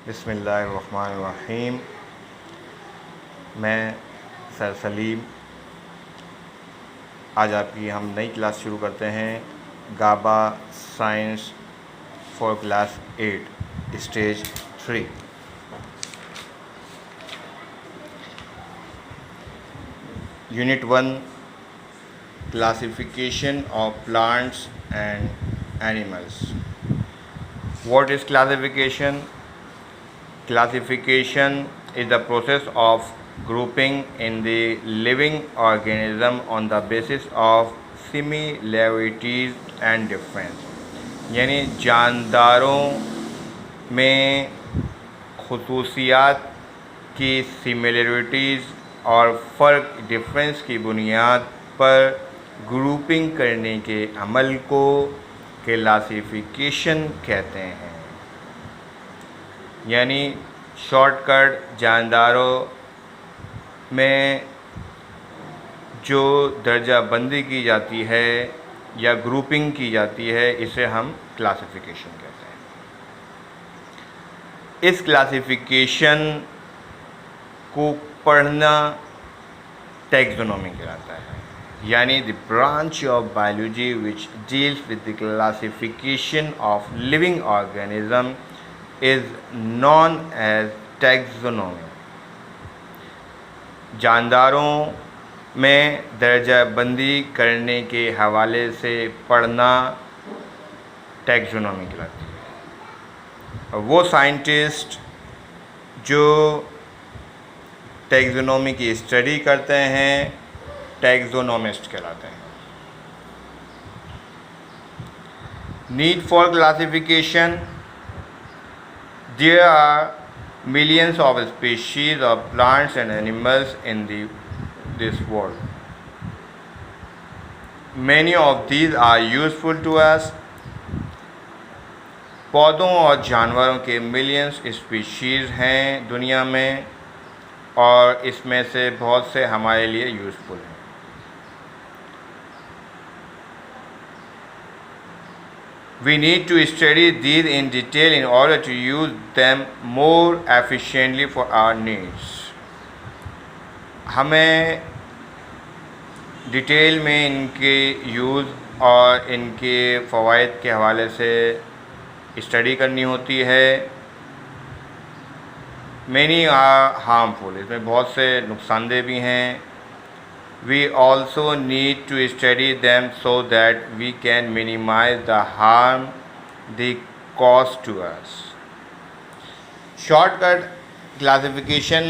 बिस्मिल्लाहिर्रहमानिर्रहीम। मैं सर सलीम। आज आपकी हम नई क्लास शुरू करते हैं। Gaba science for class 8 stage 3। Unit 1 classification of plants and animals. What is classification? Classification is the process of grouping in the living organism on the basis of similarities and difference। यानी जानदारों में खुसूसियात की similarities और फ़र्क difference की बुनियाद पर grouping करने के अमल को क्लासिफिकेशन कहते हैं। यानी शॉर्टकट जानदारों में जो दर्जा बंदी की जाती है या ग्रुपिंग की जाती है, इसे हम क्लासिफिकेशन कहते हैं। इस क्लासिफिकेशन को पढ़ना टैक्सोनॉमी कहलाता है। यानी the branch of biology which deals with the classification of living organism is known as taxonomy। जानदारों में दर्जा बंदी करने के हवाले से पढ़ना टैक्सोनॉमी कहलाती है। और वो साइंटिस्ट जो टैक्सोनॉमी की स्टडी करते हैं टैक्सोनॉमिस्ट कहलाते हैं। Need for classification. There are millions of species of plants and animals in this world. Many of these are useful to us। पौधों और जानवरों के मिलियंस स्पीशीज़ हैं दुनिया में और इसमें से बहुत से हमारे लिए यूज़फुल हैं। We need to study these in detail in order to use them more efficiently for our needs। हमें डिटेल में इनके यूज़ और इनके फ़वाइद के हवाले से स्टडी करनी होती है। Many are harmful, इसमें बहुत से नुकसानदेह भी हैं। We also need to study them so that we can minimize the harm they cause to us। Shortcut classification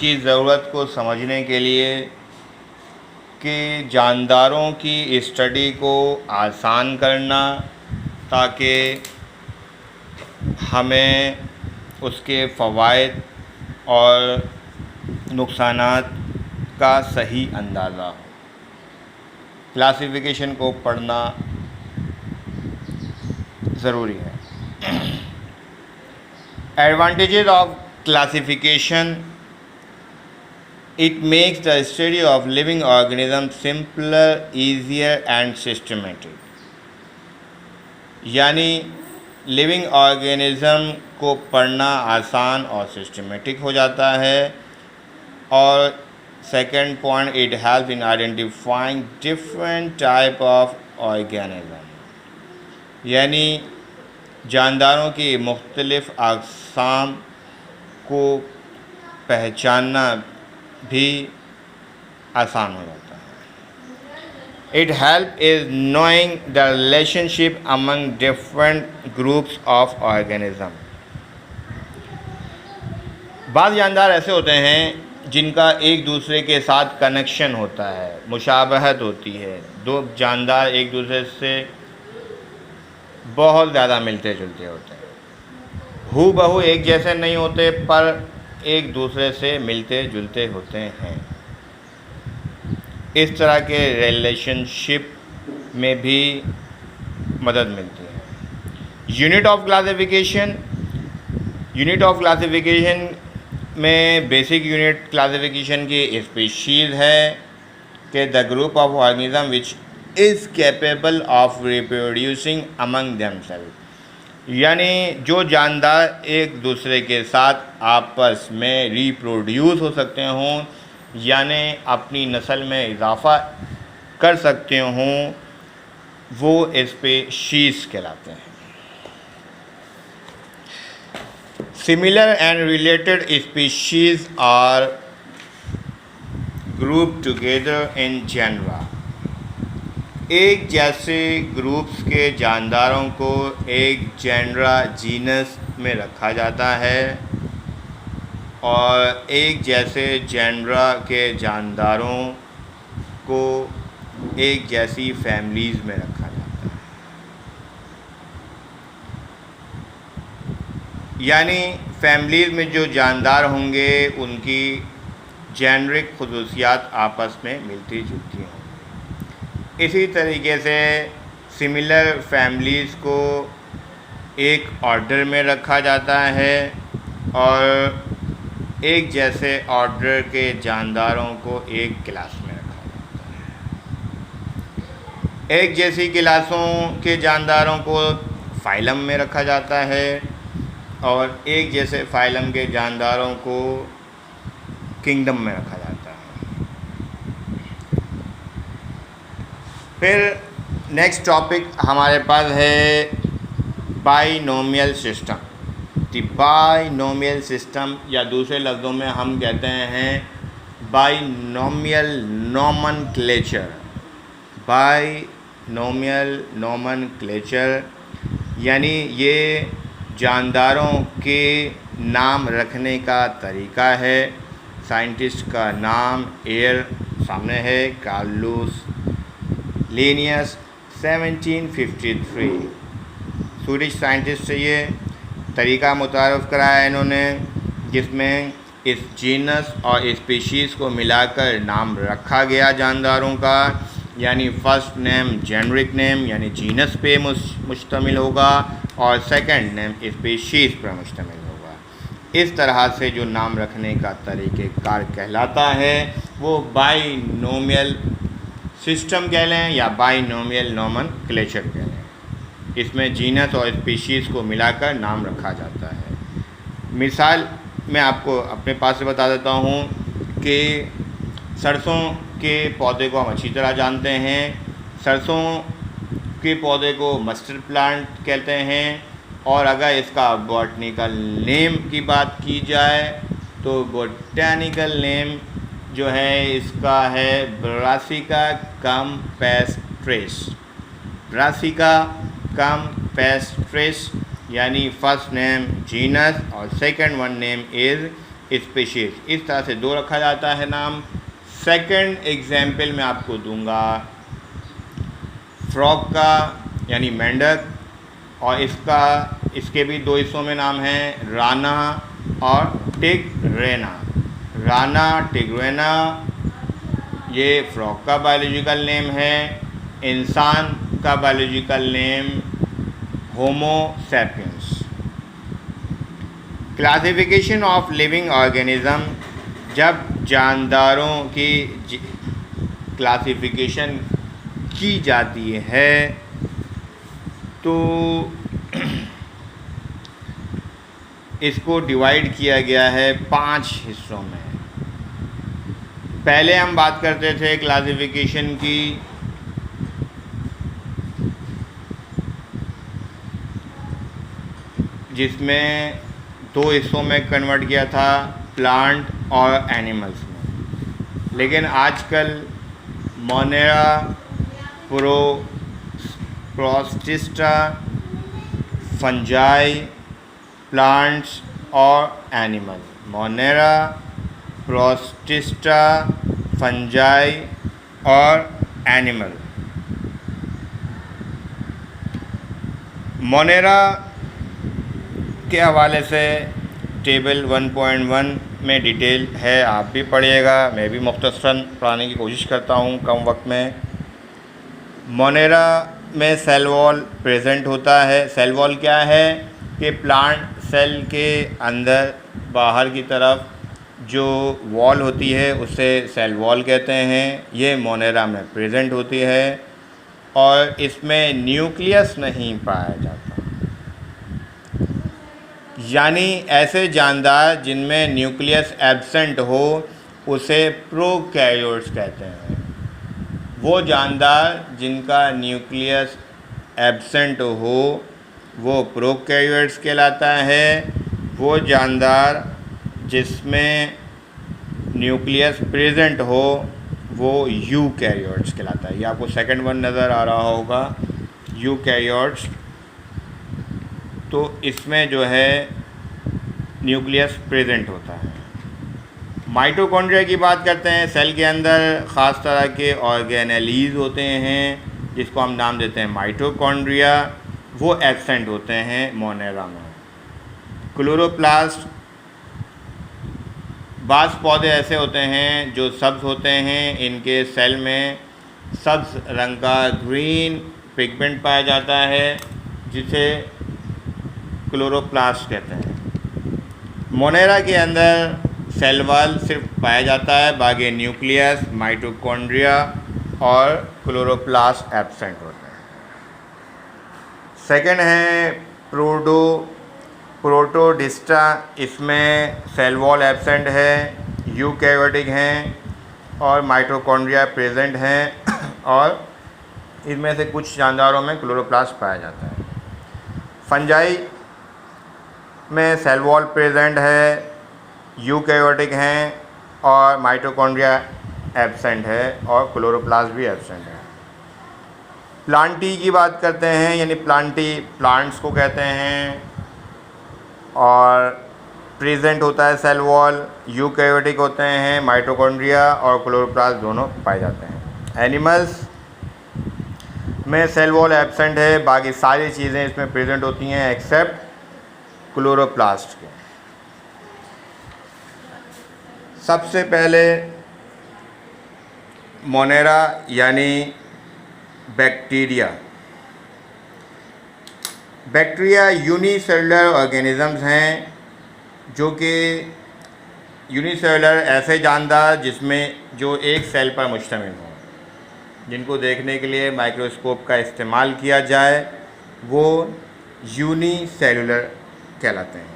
की ज़रूरत को समझने के लिए कि जानदारों की स्टडी को आसान करना ताकि हमें उसके फ़वाइद और नुकसानात का सही अंदाज़ा हो। क्लासिफिकेशन को पढ़ना ज़रूरी है। Advantages of classification. It makes the study of living organism simpler, easier and systematic. यानी लिविंग ऑर्गेनिज्म को पढ़ना आसान और सिस्टमेटिक हो जाता है। और second point, it help in identifying different type of organism. यानी जानदारों की मुख्तलिफ़ अक़साम को पहचानना भी आसान हो जाता है। It help is knowing the relationship among different groups of organism. बाज़ जानदार ऐसे होते हैं जिनका एक दूसरे के साथ कनेक्शन होता है, मुशाबहत होती है। दो जानदार एक दूसरे से बहुत ज़्यादा मिलते जुलते होते हैं। हू बहू एक जैसे नहीं होते पर एक दूसरे से मिलते जुलते होते हैं। इस तरह के रिलेशनशिप में भी मदद मिलती है। Unit of classification. Unit of classification में बेसिक यूनिट क्लासिफिकेशन की स्पीशीज़ है कि the group of organism which is capable of reproducing among themself. यानी जो जानदार एक दूसरे के साथ आपस में रिप्रोड्यूस हो सकते हों, यानी अपनी नस्ल में इजाफ़ा कर सकते हों, वो स्पीशीज़ कहलाते हैं। Similar and related species are grouped together in genera. एक जैसे ग्रुप्स के जानदारों को एक जेनरा जीनस में रखा जाता है और एक जैसे जेनरा के जानदारों को एक जैसी फैमिलीज़ में रखा जाता है। यानी फैमिलीज़ में जो जानदार होंगे उनकी जेनरिक खसूसियात आपस में मिलती जुलती होंगी। इसी तरीके से सिमिलर फैमिलीज़ को एक ऑर्डर में रखा जाता है और एक जैसे ऑर्डर के जानदारों को एक क्लास में रखा जाता है। एक जैसी क्लासों के जानदारों को फाइलम में रखा जाता है और एक जैसे फाइलम के जानदारों को किंगडम में रखा जाता है। फिर नेक्स्ट टॉपिक हमारे पास है binomial system. The binomial system, या दूसरे लफ्ज़ों में हम कहते हैं बाइनोमियल नोमेनक्लेचर। बाइनोमियल नोमेनक्लेचर यानी ये जानदारों के नाम रखने का तरीका है। साइंटिस्ट का नाम एयर सामने है, कार्लोस लिनियस 1753 स्वीडिश साइंटिस्ट से ये तरीका मुतारफ़ कराया इन्होंने, जिसमें इस जीनस और स्पीशीज़ को मिलाकर नाम रखा गया जानदारों का। यानी फ़र्स्ट नेम जेनरिक नेम यानी जीनस पे मुश्तमिल होगा और सेकंड नेम स्पीशीज़ पर मुश्तमिल होगा। इस तरह से जो नाम रखने का तरीक़ेकार कहलाता है वो बाइनोमियल सिस्टम कह लें या बाइनोमियल नोमेनक्लेचर कह लें। इसमें जीनस और स्पीशीज़ को मिलाकर नाम रखा जाता है। मिसाल मैं आपको अपने पास से बता देता हूँ कि सरसों के पौधे को हम अच्छी तरह जानते हैं। सरसों के पौधे को मस्टर्ड प्लांट कहते हैं और अगर इसका बॉटनिकल नेम की बात की जाए तो बोटैनिकल नेम जो है इसका है ब्रासिका कैम्पेस्ट्रिस। ब्रासिका कैम्पेस्ट्रिस यानी फर्स्ट नेम जीनस और second one name is species. इस तरह से दो रखा जाता है नाम। सेकंड एग्जाम्पल मैं आपको दूंगा फ्रॉग का यानी मेंढक, और इसके भी दो हिस्सों में नाम हैं, राना और टिग्रेना। राना टिग्रेना ये फ्रॉग का बायोलॉजिकल नेम है। इंसान का biological name Homo sapiens. Classification of living organism, जब जानदारों की क्लासिफिकेशन की जाती है तो इसको डिवाइड किया गया है 5 हिस्सों में। पहले हम बात करते थे क्लासिफिकेशन की जिसमें 2 हिस्सों में कन्वर्ट किया था, प्लांट और एनिमल्स में। लेकिन आजकल मोनेरा, प्रोटिस्टा, फंजाई, प्लांट्स और एनिमल। मोनेरा, प्रोटिस्टा, फंजाई और एनिमल। मोनेरा के हवाले से टेबल 1.1 में डिटेल है, आप भी पढ़िएगा, मैं भी मुख्तसरन पढ़ाने की कोशिश करता हूँ कम वक्त में। मोनेरा में सेल वॉल प्रेजेंट होता है। सेल वॉल क्या है कि प्लांट सेल के अंदर बाहर की तरफ जो वॉल होती है उसे सेल वॉल कहते हैं। ये मोनेरा में प्रेजेंट होती है और इसमें न्यूक्लियस नहीं पाया जाता। यानी ऐसे जानदार जिनमें न्यूक्लियस एब्सेंट हो उसे प्रोकैरियोट्स कहते हैं। वो जानदार जिनका न्यूक्लियस एब्सेंट हो वो प्रोकैरियोट्स कहलाता है। वो जानदार जिसमें न्यूक्लियस प्रेजेंट हो वो यूकैरियोट्स कहलाता है। ये आपको सेकंड वन नज़र आ रहा होगा, यूकैरियोट्स। तो इसमें जो है न्यूक्लियस प्रेजेंट होता है। माइटोकॉन्ड्रिया की बात करते हैं। सेल के अंदर ख़ास तरह के ऑर्गेनेलीज होते हैं जिसको हम नाम देते हैं माइटोकॉन्ड्रिया। वो एब्सेंट होते हैं मोनेरा में। क्लोरोप्लास्ट, बाज़ पौधे ऐसे होते हैं जो सब्ज़ होते हैं, इनके सेल में सब्ज़ रंग का ग्रीन पिगमेंट पाया जाता है जिसे क्लोरोप्लास्ट कहते हैं। मोनेरा के अंदर सेल वॉल सिर्फ पाया जाता है, बाकी न्यूक्लियस, माइटोकॉन्ड्रिया और क्लोरोप्लास्ट एब्सेंट होते हैं। सेकंड है प्रोटोडिस्टा। इसमें सेल वॉल एब्सेंट है, यूकैरियोटिक हैं और माइटोकॉन्ड्रिया प्रेजेंट हैं और इनमें से कुछ जानदारों में क्लोरोप्लास्ट पाया जाता है। फंजाई में सेल वॉल प्रेजेंट है, यूकैरियोटिक हैं और माइटोकॉन्ड्रिया एब्सेंट है और क्लोरोप्लास्ट भी एब्सेंट है। प्लांटी की बात करते हैं, यानी प्लांटी प्लांट्स को कहते हैं और प्रेजेंट होता है सेल वॉल, यूकैरियोटिक होते हैं, माइटोकॉन्ड्रिया और क्लोरोप्लास्ट दोनों पाए जाते हैं। एनिमल्स में सेल वॉल एब्सेंट है, बाकी सारी चीज़ें इसमें प्रेजेंट होती हैं एक्सेप्ट क्लोरोप्लास्ट के। सबसे पहले मोनेरा यानी बैक्टीरिया। बैक्टीरिया यूनिसेलुलर ऑर्गेनिजम्स हैं जो कि यूनिसेलुलर ऐसे जानदार जिसमें जो एक सेल पर मुश्तमिल हो, जिनको देखने के लिए माइक्रोस्कोप का इस्तेमाल किया जाए, वो यूनिसेलुलर कहलाते हैं।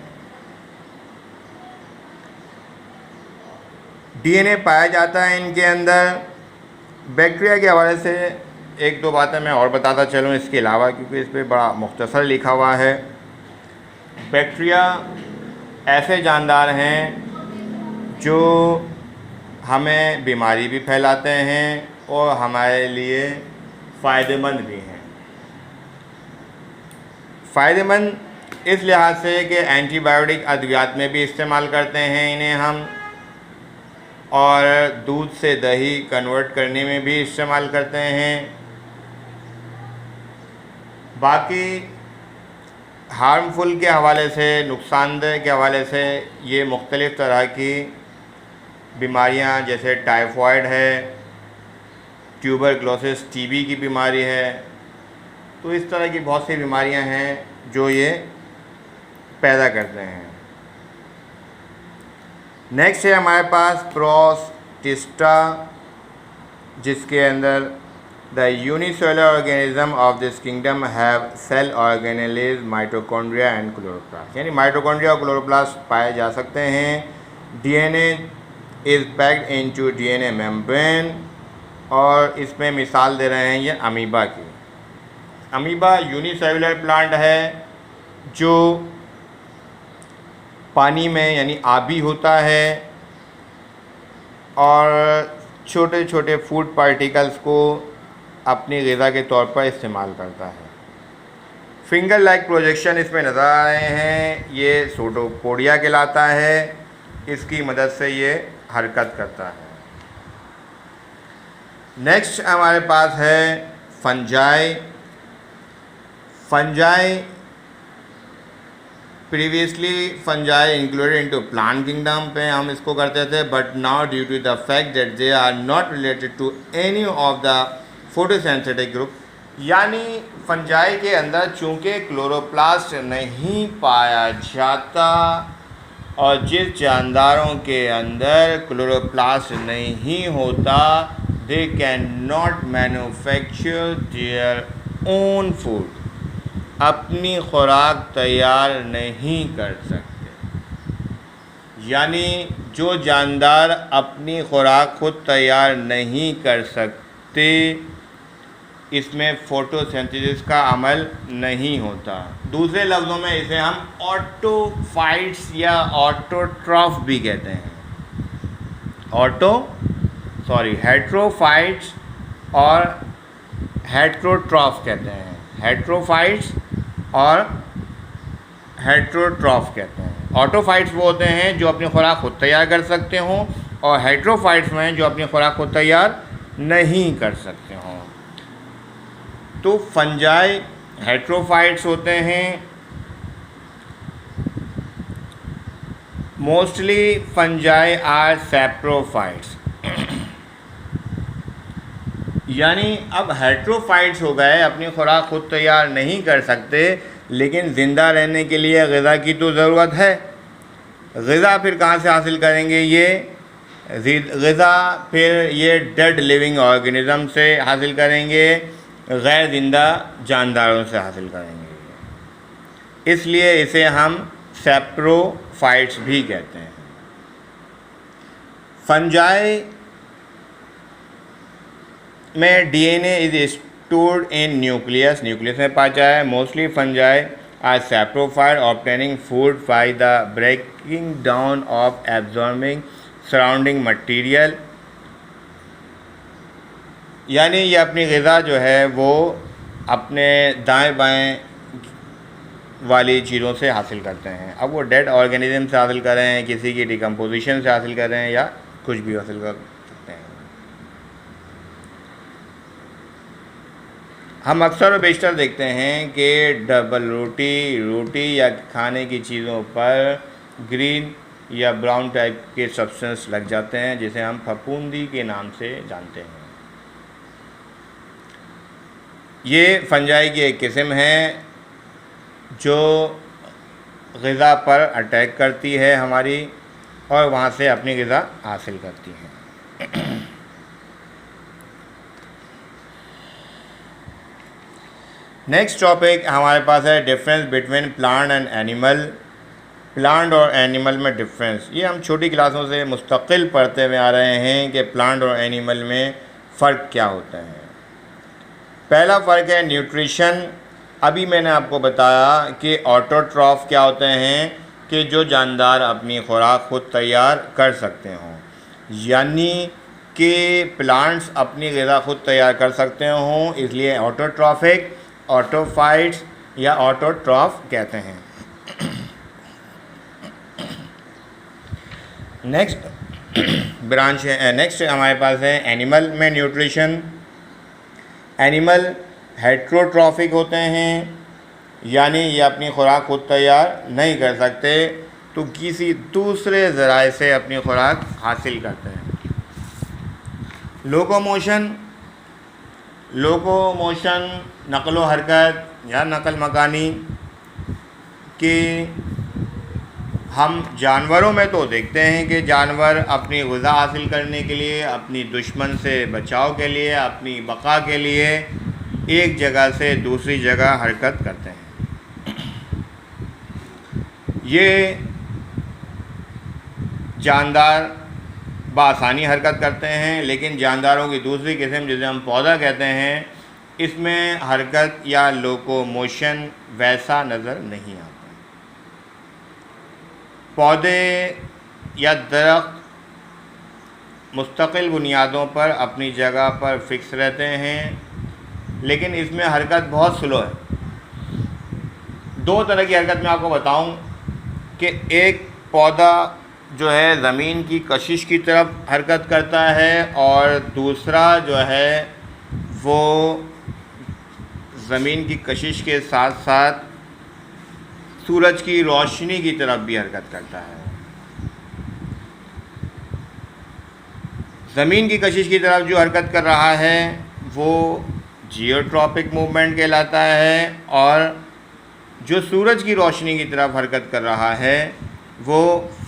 डीएनए पाया जाता है इनके अंदर। बैक्टीरिया के हवाले से एक दो बातें मैं और बताता चलूँ इसके अलावा, क्योंकि इस पर बड़ा मुख्तसर लिखा हुआ है। बैक्टीरिया ऐसे जानदार हैं जो हमें बीमारी भी फैलाते हैं और हमारे लिए फ़ायदेमंद भी हैं। फ़ायदेमंद इस लिहाज से कि एंटीबायोटिक अद्वियात में भी इस्तेमाल करते हैं इन्हें हम, और दूध से दही कन्वर्ट करने में भी इस्तेमाल करते हैं। बाकी हार्मफुल के हवाले से, नुकसानदेह के हवाले से ये मुख्तलिफ़ तरह की बीमारियां जैसे टाइफॉइड है, ट्यूबरक्लोसिस टीबी की बीमारी है, तो इस तरह की बहुत सी बीमारियां हैं जो ये पैदा करते हैं। नेक्स्ट है हमारे पास प्रोटिस्टा, जिसके अंदर the unicellular organism of this kingdom have cell organelles, mitochondria and chloroplast, यानी माइटोकॉन्ड्रिया और क्लोरोप्लास्ट पाए जा सकते हैं। DNA is packed into DNA membrane, और इसमें मिसाल दे रहे हैं ये अमीबा की। अमीबा यूनिसेलुलर प्लांट है जो पानी में यानी आबी होता है और छोटे छोटे फूड पार्टिकल्स को अपनी ग़िज़ा के तौर पर इस्तेमाल करता है। फिंगर लाइक प्रोजेक्शन इसमें नज़र आ रहे हैं, ये सूडोपोडिया कहलाता है, इसकी मदद से ये हरकत करता है। नेक्स्ट हमारे पास है fungi. Fungi previously fungi included into plant kingdom पे हम इसको करते थे, but now due to the fact that they are not related to any of the photosynthetic group, यानी फंजाई के अंदर चूँकि क्लोरोप्लास्ट नहीं पाया जाता और जिस जानदारों के अंदर क्लोरोप्लास्ट नहीं होता, they cannot manufacture their own food, अपनी खुराक तैयार नहीं कर सकते। यानी जो जानदार अपनी खुराक खुद तैयार नहीं कर सकते, इसमें फोटोसिंथेसिस का अमल नहीं होता। दूसरे लफ्ज़ों में इसे हम ऑटोफाइट्स या ऑटोट्रॉफ भी कहते हैं। हेट्रोफाइट्स और हेट्रोट्रॉफ कहते हैं। हेट्रोफाइट्स और हेट्रोट्रॉफ कहते हैं। ऑटोफाइट्स वो होते हैं जो अपनी खुराक खुद तैयार कर सकते हों, और हेट्रोफाइट्स में जो अपनी खुराक खुद तैयार नहीं कर सकते हों। तो फंजाई हेट्रोफाइट्स होते हैं। Mostly fungi are saprophytes. यानी अब हेट्रोफाइट्स हो गए, अपनी खुराक खुद तैयार नहीं कर सकते, लेकिन ज़िंदा रहने के लिए ग़िज़ा की तो ज़रूरत है। ग़िज़ा फिर कहाँ से हासिल करेंगे? ये ग़िज़ा फिर ये डेड लिविंग ऑर्गेनिज़म से हासिल करेंगे, गैर ज़िंदा जानदारों से हासिल करेंगे। इसलिए इसे हम सैप्रोफाइट्स भी कहते हैं। फंजाई में DNA is stored in nucleus में पाया जाता है। Mostly fungi are saprophyte, obtaining food by the breaking down of absorbing surrounding material. यानी ये अपनी ग़िज़ा जो है वो अपने दाएं बाएं वाली चीज़ों से हासिल करते हैं। अब वो डेड ऑर्गेनिज्म से हासिल कर रहे हैं, किसी की डिकम्पोजिशन से हासिल कर रहे हैं, या कुछ भी हासिल कर सकते हैं। हम अक्सर और बेशतर देखते हैं कि डबल रोटी या खाने की चीज़ों पर ग्रीन या ब्राउन टाइप के सब्सटेंस लग जाते हैं, जिसे हम फफूंदी के नाम से जानते हैं। ये फंजाई की एक किस्म है जो ग़िज़ा पर अटैक करती है हमारी, और वहाँ से अपनी ग़िज़ा हासिल करती है। नेक्स्ट टॉपिक हमारे पास है difference between plant and animal. Plant और एनिमल में डिफरेंस, ये हम छोटी क्लासों से मुस्तकिल पढ़ते हुए आ रहे हैं कि प्लांट और एनिमल में फ़र्क क्या होता है। पहला फ़र्क है न्यूट्रिशन। अभी मैंने आपको बताया कि ऑटोट्रॉफ क्या होते हैं, कि जो जानदार अपनी खुराक खुद तैयार कर सकते हों। यानी कि प्लांट्स अपनी ग़िज़ा खुद तैयार कर सकते हों, इसलिए ऑटोट्रॉफिक, ऑटोफाइट्स या ऑटोट्रॉफ कहते हैं। नेक्स्ट ब्रांच है, नेक्स्ट हमारे पास है एनिमल में न्यूट्रिशन। एनिमल हेट्रोट्रॉफिक होते हैं, यानी ये अपनी खुराक खुद तैयार नहीं कर सकते, तो किसी दूसरे ज़राए से अपनी खुराक हासिल करते हैं। लोकोमोशन नक़लो हरकत या नक़ल मकानी कि हम जानवरों में तो देखते हैं कि जानवर अपनी ग़िज़ा हासिल करने के लिए, अपनी दुश्मन से बचाव के लिए, अपनी बका के लिए एक जगह से दूसरी जगह हरकत करते हैं। ये जानदार बआसानी हरकत करते हैं, लेकिन जानदारों की दूसरी किस्म जिसे हम पौधा कहते हैं, इसमें हरकत या लोकोमोशन वैसा नज़र नहीं आता। पौधे या दरख्त मुस्तकिल बुनियादों पर अपनी जगह पर फिक्स रहते हैं, लेकिन इसमें हरकत बहुत स्लो है। दो तरह की हरकत मैं आपको बताऊं कि एक पौधा जो है ज़मीन की कशिश की तरफ हरकत करता है, और दूसरा जो है वो ज़मीन की कशिश के साथ साथ सूरज की रोशनी की तरफ भी हरकत करता है। ज़मीन की कशिश की तरफ जो हरकत कर रहा है वो जियोट्रॉपिक मूवमेंट कहलाता है, और जो सूरज की रोशनी की तरफ हरकत कर रहा है वो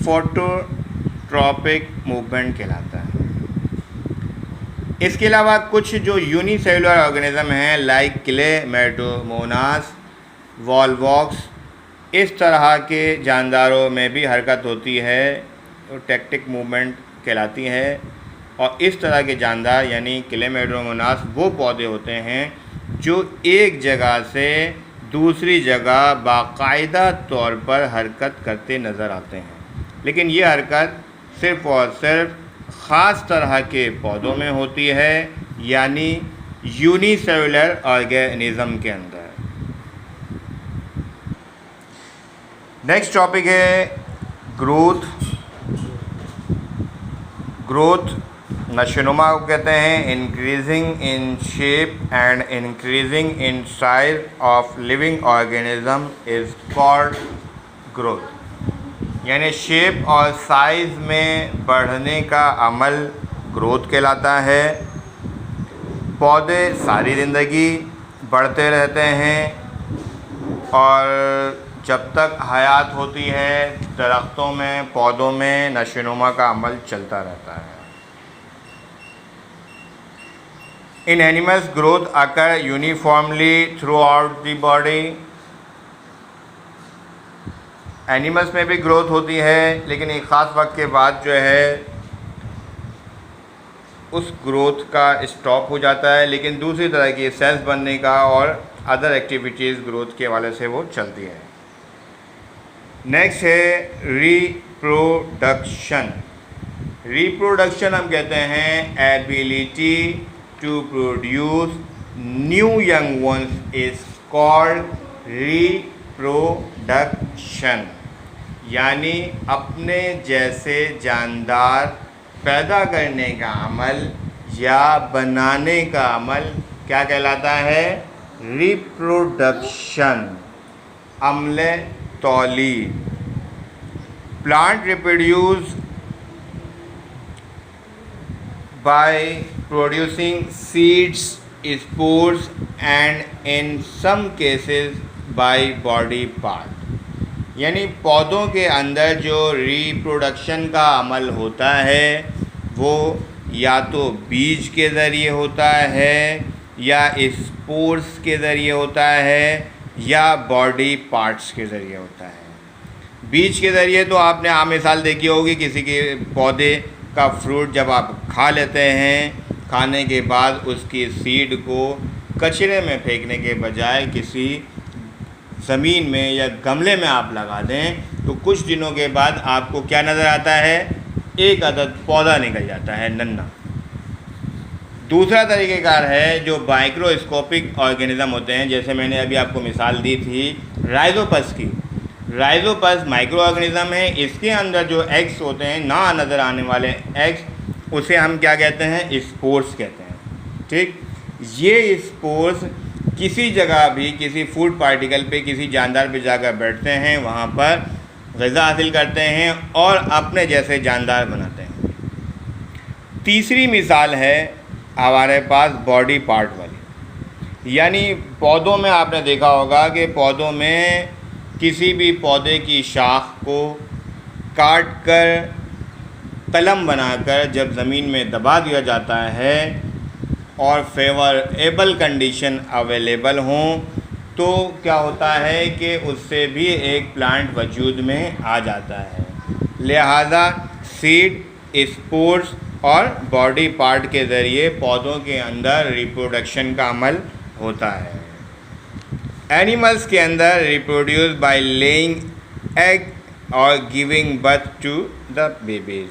फोटोट्रॉपिक मूवमेंट कहलाता है। इसके अलावा कुछ जो यूनिसेलुलर ऑर्गेनिज़म हैं लाइक क्लेमेटोमोनास, वॉलवॉक्स, इस तरह के जानदारों में भी हरकत होती है, तो टैक्टिक मूवमेंट कहलाती है। और इस तरह के जानदार यानी क्लेमेडोमोनास वो पौधे होते हैं जो एक जगह से दूसरी जगह बाकायदा तौर पर हरकत करते नज़र आते हैं, लेकिन ये हरकत सिर्फ़ और सिर्फ ख़ास तरह के पौधों में होती है, यानी यूनिसेलुलर ऑर्गेनिज्म के अंदर। नेक्स्ट टॉपिक है ग्रोथ। ग्रोथ नशोनुमा को कहते हैं। Increasing in shape and increasing in size of living organism is called growth, यानी शेप और साइज़ में बढ़ने का अमल ग्रोथ कहलाता है। पौधे सारी ज़िंदगी बढ़ते रहते हैं और जब तक हयात होती है दरख्तों में, पौधों में नशोनुमा का अमल चलता रहता है। In animals growth occur uniformly throughout the body. Animals में भी ग्रोथ होती है, लेकिन एक ख़ास वक्त के बाद जो है उस ग्रोथ का स्टॉप हो जाता है, लेकिन दूसरी तरह की सेल्स बनने का और अदर एक्टिविटीज़ ग्रोथ के हवाले से वो चलती है। नेक्स्ट है रिप्रोडक्शन। रिप्रोडक्शन हम कहते हैं ability to produce new young ones is called reproduction, यानी अपने जैसे जानदार पैदा करने का अमल या बनाने का अमल क्या कहलाता है? रिप्रोडक्शन, अमले तौलीद। Plant reproduce by producing seeds, spores and in some cases by body part, यानी पौधों के अंदर जो रिप्रोडक्शन का अमल होता है वो या तो बीज के ज़रिए होता है या स्पोर्स के ज़रिए होता है या बॉडी पार्ट्स के ज़रिए होता है। बीज के ज़रिए तो आपने आम मिसाल देखी होगी, किसी के पौधे का फ्रूट जब आप खा लेते हैं, खाने के बाद उसकी सीड को कचरे में फेंकने के बजाय किसी ज़मीन में या गमले में आप लगा दें तो कुछ दिनों के बाद आपको क्या नज़र आता है? एक अदद पौधा निकल जाता है नन्हा। दूसरा तरीक़ेकार है जो माइक्रोस्कोपिक ऑर्गेनिज़म होते हैं, जैसे मैंने अभी आपको मिसाल दी थी राइजोपस की। राइजोपस माइक्रो ऑर्गेनिज़म है, इसके अंदर जो एग्स होते हैं, ना नज़र आने वाले एग्स, उसे हम क्या कहते हैं? स्पोर्स कहते हैं। ठीक, ये स्पोर्स किसी जगह भी किसी फूड पार्टिकल पे किसी जानदार पे जाकर बैठते हैं, वहाँ पर ग़िज़ा हासिल करते हैं और अपने जैसे जानदार बनाते हैं। तीसरी मिसाल है हमारे पास बॉडी पार्ट वाली, यानी पौधों में आपने देखा होगा कि पौधों में किसी भी पौधे की शाख को काट कर कलम बनाकर जब ज़मीन में दबा दिया जाता है और फेवरेबल कंडीशन अवेलेबल हों तो क्या होता है कि उससे भी एक प्लांट वजूद में आ जाता है। लिहाजा सीड, स्पोर्स और बॉडी पार्ट के ज़रिए पौधों के अंदर रिप्रोडक्शन का अमल होता है। एनिमल्स के अंदर रिप्रोड्यूस बाय लेइंग एग और giving birth to the babies,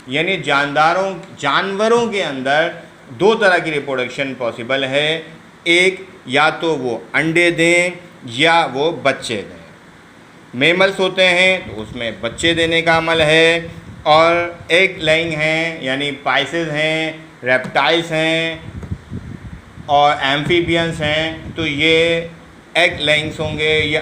यानी जानवरों के अंदर दो तरह की रिप्रोडक्शन पॉसिबल है। एक, या तो वो अंडे दें या वो बच्चे दें। मेमल्स होते हैं तो उसमें बच्चे देने का अमल है, और एग लेइंग हैं यानी पाइसेस हैं, रेप्टाइल्स हैं और एम्फीबियंस हैं, तो ये एग लेइंग्स होंगे, ये